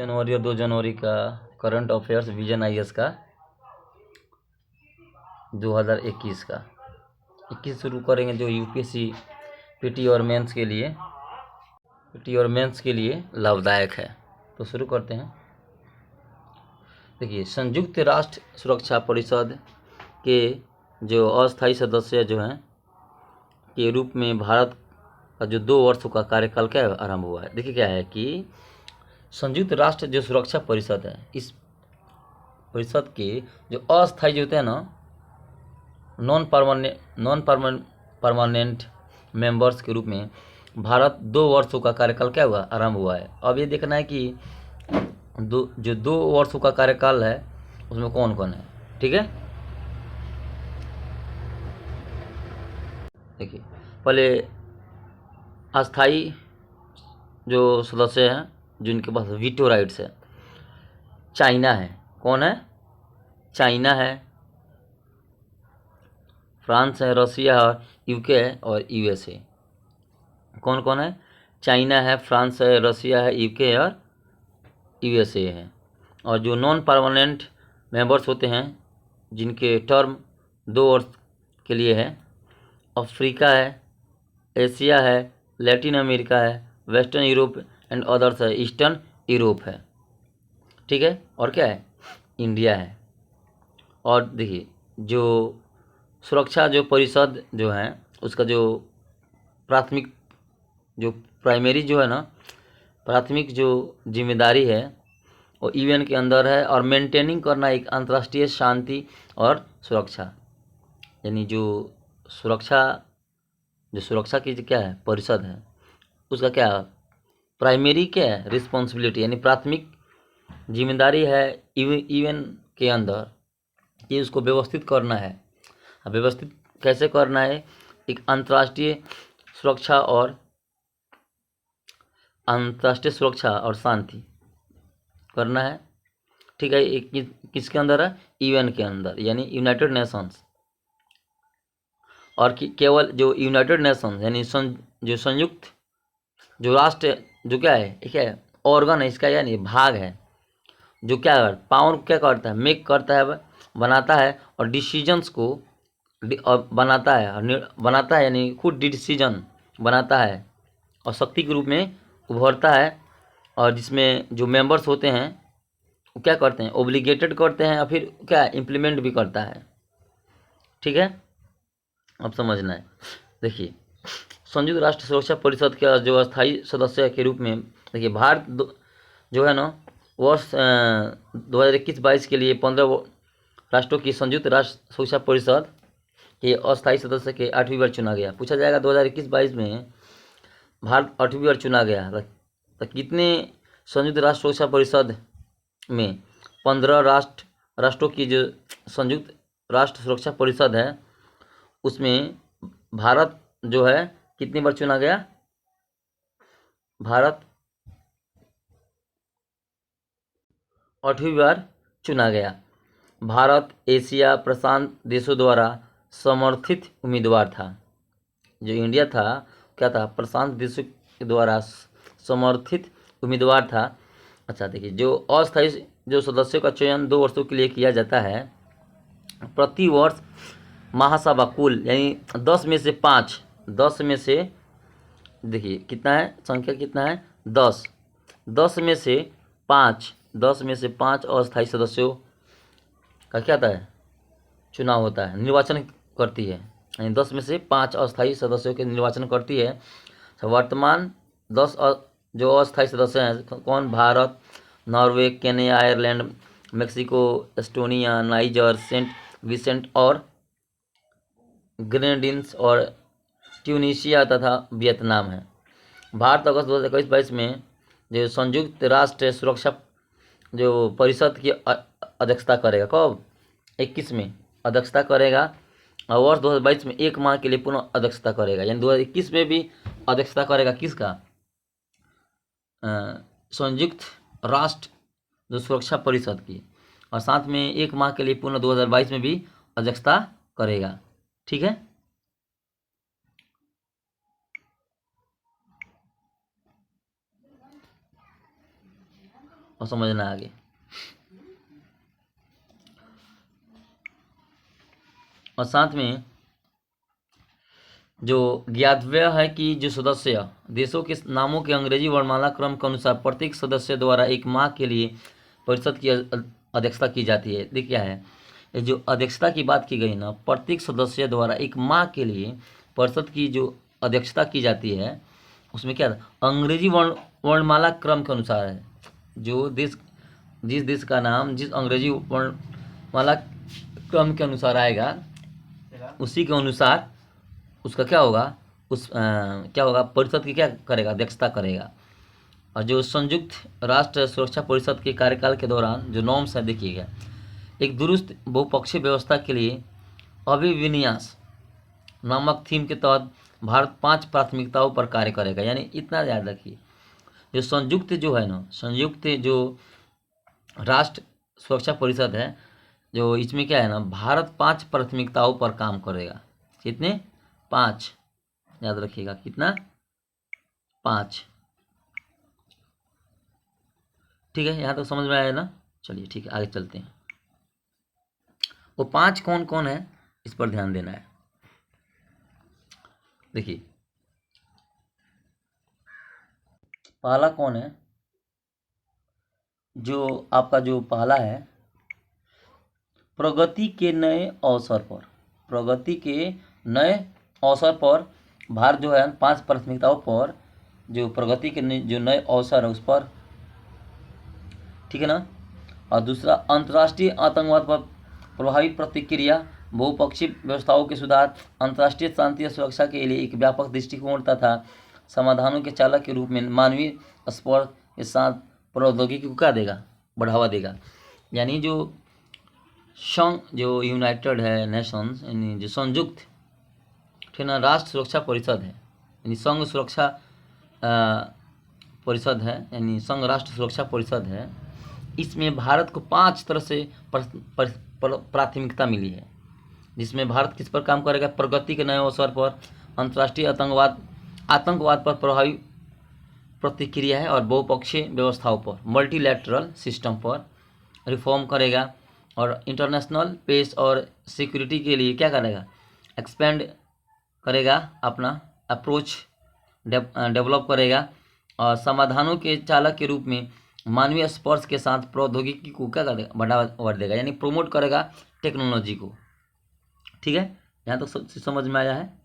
जनवरी और 2 जनवरी का current affairs vision IAS का 2021 का 21 शुरू करेंगे, जो यूपीएससी पीटी और मेंस के लिए लाभदायक है। तो शुरू करते हैं। देखिए, संयुक्त राष्ट्र सुरक्षा परिषद के जो अस्थायी सदस्य जो हैं के रूप में भारत का जो 2 वर्षों का कार्यकाल क्या आरंभ हुआ है। देखिए क्या है कि संयुक्त राष्ट्र जो सुरक्षा परिषद है, इस परिषद के जो अस्थायी जो होते हैं ना, नॉन परमानेंट मेंबर्स के रूप में भारत 2 वर्षों का कार्यकाल क्या हुआ आरंभ हुआ है। अब ये देखना है कि जो 2 वर्षों का कार्यकाल है उसमें कौन कौन है। ठीक है, देखिए पहले अस्थाई जो सदस्य हैं जिनके पास वीटो राइट्स है, चाइना है। कौन है? चाइना है, फ्रांस है, रसिया है, यूके है और यूएसए। कौन कौन है? चाइना है, फ्रांस है, रसिया है, यूके है और यूएसए है। और जो नॉन परमानेंट मेंबर्स होते हैं जिनके टर्म 2 वर्ष के लिए है, अफ्रीका है, एशिया है, लैटिन अमेरिका है, वेस्टर्न यूरोप एंड अदर्स है, ईस्टर्न यूरोप है। ठीक है, और क्या है? इंडिया है। और देखिए, जो सुरक्षा जो परिषद जो है उसका जो प्राथमिक जो प्राइमरी जो है ना, प्राथमिक जो जिम्मेदारी है वो यूएन के अंदर है, और मेंटेनिंग करना एक अंतर्राष्ट्रीय शांति और सुरक्षा, यानी जो सुरक्षा की जो क्या है परिषद है उसका क्या प्राइमरी क्या है रिस्पॉन्सिबिलिटी, यानी प्राथमिक जिम्मेदारी है यूएन के अंदर कि उसको व्यवस्थित करना है। अब व्यवस्थित कैसे करना है? एक अंतर्राष्ट्रीय सुरक्षा और शांति करना है। ठीक है, एक किसके अंदर है? यूएन के अंदर, यानी यूनाइटेड नेशंस। और केवल जो यूनाइटेड नेशंस यानी जो संयुक्त जो राष्ट्र जो क्या है, ठीक है, ऑर्गन है इसका, यानी भाग है, जो क्या पावर क्या करता है, मेक करता है, बनाता है और डिसीजंस को बनाता है, यानी खुद डिसीजन बनाता है और शक्ति के रूप में उभरता है। और जिसमें जो मेंबर्स होते हैं वो क्या करते हैं, ओब्लिगेटेड करते हैं और फिर क्या इम्प्लीमेंट भी करता है। ठीक है, अब समझना है। देखिए, संयुक्त राष्ट्र सुरक्षा परिषद के जो अस्थायी सदस्य के रूप में देखिए भारत जो है ना वर्ष 2021-22 के लिए 15 राष्ट्रों की संयुक्त राष्ट्र सुरक्षा परिषद के अस्थायी सदस्य के 8वीं बार चुना गया। पूछा जाएगा 2021-22 में भारत 8वीं बार चुना गया तो कितने संयुक्त राष्ट्र सुरक्षा परिषद में 15 राष्ट्रों की जो संयुक्त राष्ट्र सुरक्षा परिषद है उसमें भारत जो है कितनी बार चुना गया? भारत 8वीं बार चुना गया। भारत एशिया प्रशांत देशों द्वारा समर्थित उम्मीदवार था। जो इंडिया था क्या था? प्रशांत देशों के द्वारा समर्थित उम्मीदवार था। अच्छा देखिए, जो अस्थायी जो सदस्यों का चयन 2 वर्षों के लिए किया जाता है, प्रति वर्ष महासभा कुल यानी 10 में से 5, 10 में से देखिए कितना है, संख्या कितना है 10, 10 में से 5, 10 में से 5 अस्थायी सदस्यों का क्या होता है चुनाव होता है, निर्वाचन करती है, यानी 10 में से 5 अस्थायी सदस्यों के निर्वाचन करती है। वर्तमान 10 जो अस्थायी सदस्य हैं कौन? Bharat, Norway, Kenya, Ireland, Mexico, Estonia, Niger, Saint Vincent और ग्रेनेडिन्स और ट्यूनीशिया तथा वियतनाम है। भारत अगस्त 2021-22 में जो संयुक्त राष्ट्र सुरक्षा जो परिषद की अध्यक्षता करेगा। कब? 21 में अध्यक्षता करेगा और वर्ष 2022 में 1 माह के लिए पुनः अध्यक्षता करेगा, यानी 2021 में भी अध्यक्षता करेगा किसका? संयुक्त राष्ट्र जो सुरक्षा परिषद की, और साथ में 1 माह के लिए पुनः 2022 में भी अध्यक्षता करेगा। ठीक है, और समझना आगे। और साथ में जो ज्ञातव्य है कि जो सदस्य देशों के नामों के अंग्रेजी वर्णमाला क्रम के अनुसार प्रत्येक सदस्य द्वारा एक माह के लिए परिषद की अध्यक्षता की जाती है। देखिए क्या है, ये जो अध्यक्षता की बात की गई ना, प्रत्येक सदस्य द्वारा एक माह के लिए परिषद की जो अध्यक्षता की जाती है, उसमें क्या अंग्रेजी वर्णमाला क्रम के अनुसार है। जो देश, जिस देश का नाम जिस अंग्रेजी वर्णमाला क्रम के अनुसार आएगा, उसी के अनुसार उसका क्या होगा, क्या होगा, परिषद की क्या करेगा, अध्यक्षता करेगा। और जो संयुक्त राष्ट्र सुरक्षा परिषद के कार्यकाल के दौरान जो नॉर्म्स है, देखिएगा, एक दुरुस्त बहुपक्षीय व्यवस्था के लिए अभिविन्यास नामक थीम के तहत भारत 5 प्राथमिकताओं पर कार्य करेगा। यानी इतना याद रखिए, जो संयुक्त जो है ना, संयुक्त जो राष्ट्र सुरक्षा परिषद है, जो इसमें क्या है ना, भारत 5 प्राथमिकताओं पर काम करेगा। कितने? 5, याद रखिएगा, कितना? 5। ठीक है, यहाँ तक समझ में आया ना? चलिए ठीक है, आगे चलते हैं। वो 5 कौन कौन है, इस पर ध्यान देना है। देखिए, पहला कौन है, जो आपका जो पहला है, प्रगति के नए अवसर पर, प्रगति के नए अवसर पर भारत जो है 5 प्राथमिकताओं पर, जो प्रगति के जो नए अवसर है उस पर, ठीक है ना। और दूसरा, अंतर्राष्ट्रीय आतंकवाद पर प्रभावी प्रतिक्रिया, बहुपक्षीय व्यवस्थाओं के सुधार, अंतर्राष्ट्रीय शांति और सुरक्षा के लिए एक व्यापक दृष्टिकोण तथा समाधानों के चालक के रूप में मानवीय स्पर्श के साथ प्रौद्योगिकी को क्या देगा, बढ़ावा देगा। यानी जो संघ, जो यूनाइटेड है नेशंस, यानी जो संयुक्त, ठीक ना, राष्ट्र सुरक्षा परिषद है, यानी संघ सुरक्षा परिषद है, यानी संघ राष्ट्र सुरक्षा परिषद है। इसमें भारत को 5 तरह से प्राथमिकता मिली है, जिसमें भारत किस पर काम करेगा, प्रगति के नए अवसर पर, अंतर्राष्ट्रीय आतंकवाद पर प्रभावी प्रतिक्रिया है, और बहुपक्षीय व्यवस्थाओं पर, मल्टीलैटरल सिस्टम पर रिफॉर्म करेगा, और इंटरनेशनल पीस और सिक्योरिटी के लिए क्या करेगा, एक्सपेंड करेगा, अपना अप्रोच डेवलप करेगा, और समाधानों के चालक के रूप में मानवीय स्पर्श के साथ प्रौद्योगिकी को क्या करेगा, बढ़ावा देगा, यानी प्रोमोट करेगा टेक्नोलॉजी को। ठीक है, यहाँ तक तो समझ में आया है।